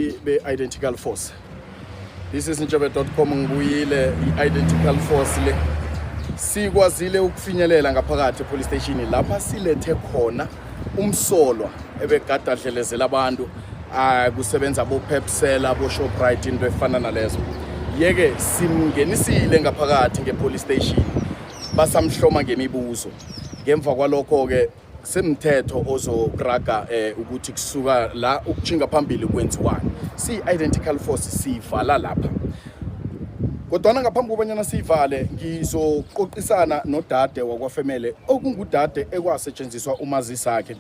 ababukeli be-Identical Force. This is Ntshebe.com ngibuyile i-Identical Force le. Sikwazile ukufinyelela ngaphakathi police station lapha silethe khona umsolwa ebegadadlelezela abantu kusebenza bo Pepsela bo Shoprite into efana nalezo. Yeke simngenisile ngaphakathi ngepolice station. Basamhloma ngemibuzo. Ngemva kwalokho ke semthetho ozokraga ukuthi kusuka la ukuchinga phambili kwenziwani. Si-Identical Force sivala lapha. Kodwa ngaphambi kobanyana sivale ngizoqoqisana nodade wakwafemele okungudade ekwasetshenziswa umazisi akhe.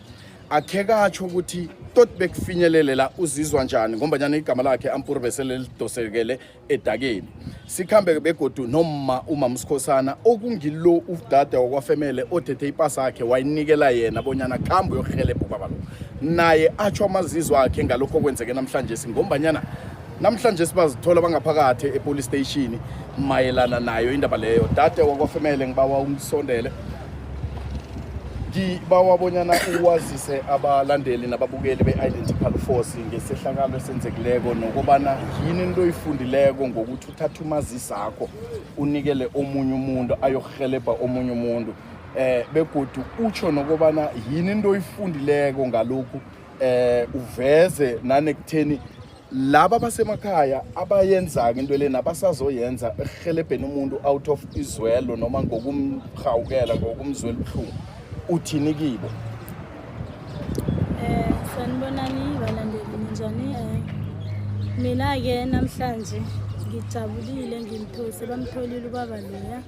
Akhekatsho ukuthi tot bekufinyelele la uzizwa njani ngombanyana igama lakhe Ampuru besele lidosekele edakeni. Sikhambe begodu noma uMamsikhosana okungilo udade wakwafemele othethe ipasa yakhe wayinikela yena bonyana khambo yohelebha ubaba lo. Naye atsho amazizwa akhe ngalokho kwenzeke namhlanje singombanyana namhlanje sibazithola bangaphakathi epolice station mayelana nayo indaba leyo. Dade wakwafemele ngibawa umsondele ngibawa bonyana uwazise abalandeli nababukeli be-Identical Force ngesehlakalo esenzekileko nokubana yini into oyifundileko ngokuthi uthatha umazisi akho unikele omunye umuntu ayohelebha omunye umuntu begodu utsho nokubana yini into oyifundileko ngalokhu uveze nanekutheni laba basemakhaya abayenza into lena basazoyenza ehelebheni umuntu out of izwelo noma ngokumhawukela ngokumzwela ubuhlungu. Uthini kibo? Sanibonani balandeli njani? Mina ke namhlanje ngijabulile ngimthose bamtholile ubaba loya.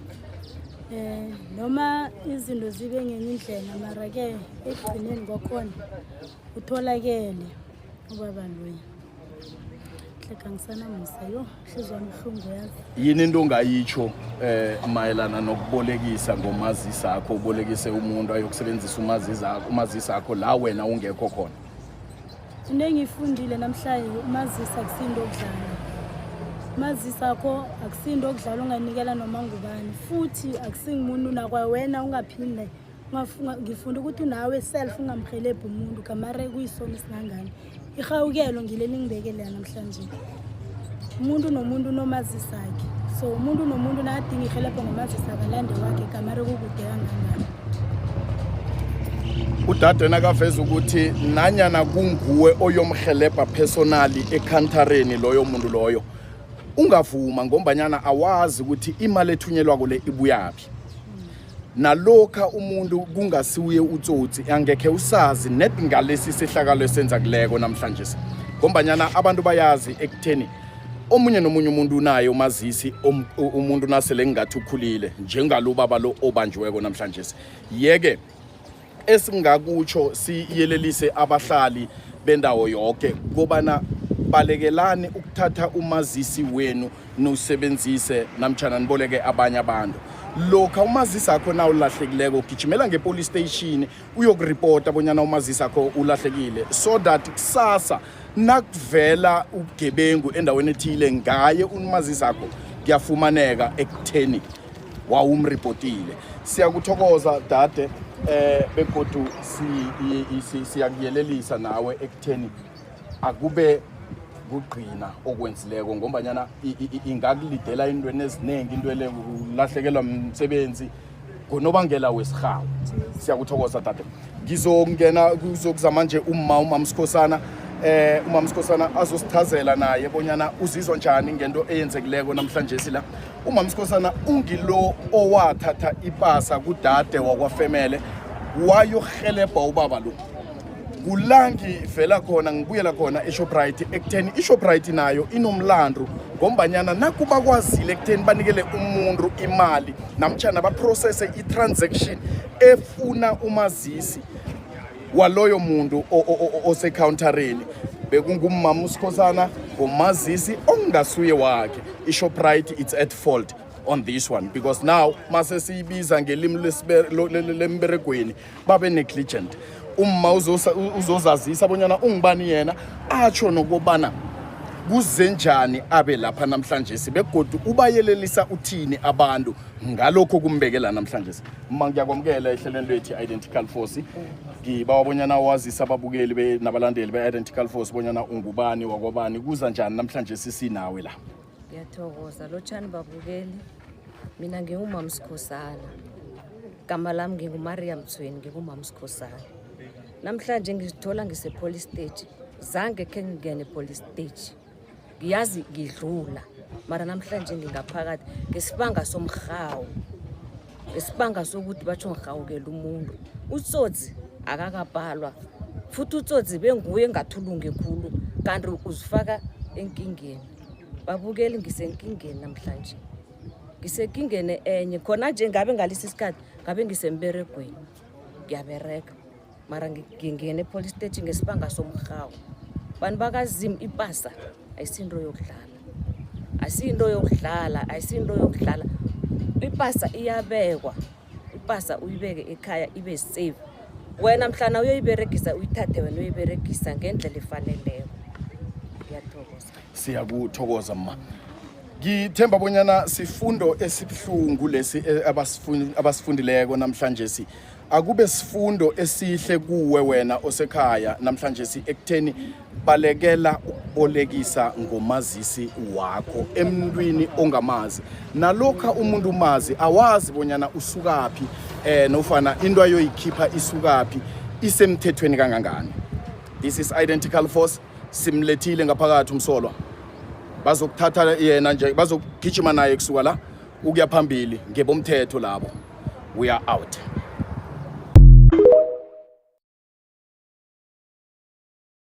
Noma izinto zibe ngenye indlela mara ke ekugcineni kwakhona utholakele ubaba loya. Yini into ongayitsho mayelana nokubolekisa ngomazisi akho ubolekise umuntu ayokusebenzisa umazisi akho la wena ungekho khona? Into engifundile namhlanje umazisi akusinto okudlala. Umazisi akho akusinto okudlala unganikela noma ngubani futhi akusingumuntu nakwa wena ungaphinde ngifunda ukuthi nawe self ungamhelebha umuntu kamare kuyisono singangani. Ihawukelo ngileni ngibekele namhlanje. Umuntu nomuntu nomazisi akhe. So umuntu nomuntu nadinga ihelebho ngomazisi abalande wakhe kamare kukude kangangani. Udade nakaveza ukuthi nanyana kunguwe oyomhelebha personally ekhantareni loyo muntu loyo ungavuma ngombanyana awazi ukuthi imali ethunyelwako le ibuyaphi. Nalokha umuntu kungasiwe utsotsi angekhe usazi net ngalesi sehlakalo esenza kuleko namhlanje ngombanyana abantu bayazi ekutheni omunye nomunye umuntu unayo umazisi umuntu nasele ngathi ukhulile njengalubaba lo obanjiweko namhlanje. Yeke esingakutsho siyelelise abahlali bendawo yonke kobana balekelani ukuthatha umazisi wenu nosebenzise namtjana niboleke abanye abantu. Lokha umazisi akho na ulahlekileko gijimela ngepolice station uyokureport bonyana umazisi akho ulahlekile so that kusasa nakuvela ugebengu endaweni ethile ngaye umazisi akho kuyafumaneka ekutheni wawumreportile. Siyakuthokoza dade begodu siyakuyelelisa nawe ekutheni akube kugqina okwenzileko ngombanyana ingakulidela intweni eziningi into le ulahlekelwa umsebenzi ngonobangela wesihawu. Siyakuthokoza dade. Ngizongena kuzokuzama nje uMamsikhosana uMamsikhosana azosichazela naye bonyana uzizwa njani ngento eyenzekileko namhlanje sila. uMamsikhosana ungilo owathatha ipasa kudade wakwafemele wayohelebha ubaba lo. Kulangi vela khona ngibuyela khona eShoprite ekutheni iShoprite nayo inomlando ngombanyana nakuba kwazile ekutheni banikele umuntu imali namtjana baprocess i-transaction efuna umazisi waloyo muntu osecountereni bekunguMamsikhosana ngomazisi ongasuye wakhe. iShoprite it's at fault on this one because now mase siyibiza ngelimi lemberegweni babe negligent. Umma uzozazisa bonyana ungibani yena atsho nokubana kuzenjani abe lapha namhlanje begodu ubayelelisa uthini abantu ngalokho kumbekela namhlanje. Uma ngiyakwamukela ehlelweni lethu Identical Force ngibawa bonyana wazisa ababukeli nabalandeli be-Identical Force bonyana ungubani wakwabani kuza njani namhlanje sisinawe la. Ngiyathokoza lotshani babukeli, mina ngingumama Sikhosana, igama lami nginguMaria Mthweni, ngingumama Sikhosana. Namhlanje ngizithola ngise-police stage, zange khe ngingene police stage, ngiyazi ngidlula mara namhlanje ngingaphakathi ngesibanga somhawu, ngesibanga sokuthi batsho ngihawukela umuntu. Utsotsi akakabhalwa futhi utsotsi benguye engathulunge khulu kanti uzifaka enkingeni. Babukeli ngisenkingeni namhlanje, ngisenkingeni enye khona nje ngabe ngalesi isikhathi ngabe ngisemberegweni ngiyabereka mara ngingene police station ngesibanga somhawu. Bantu bakaZim ipasa ayisinto yokudlala, ayisinto yokudlala, ayisinto yokudlala. Ipasa iyabekwa, ipasa uyibeke ekhaya ibe safe. Wena mhlana uyoyiberegisa uyithathe wena uyoyiberegisa ngendlela efaneleyo. Ngiyathokoza. Siyakuthokoza ma. Ngithemba bonyana sifundo esibhlungu lesi abasifundileko namhlanje akube sifundo esihle kuwe wena osekhaya namhlanje ekutheni balekela ukubolekisa ngomazisi wakho emntwini ongamazi. Nalokha umuntu umazi awazi bonyana usukaphi nofana into ayoyikhipha isukaphi isemthethweni kangangani. This is Identical Force, simlethile ngaphakathi umsolwa. Bazokuthatha yena nje bazogijima naye kusuka la ukuya phambili ngebomthetho labo. We are out.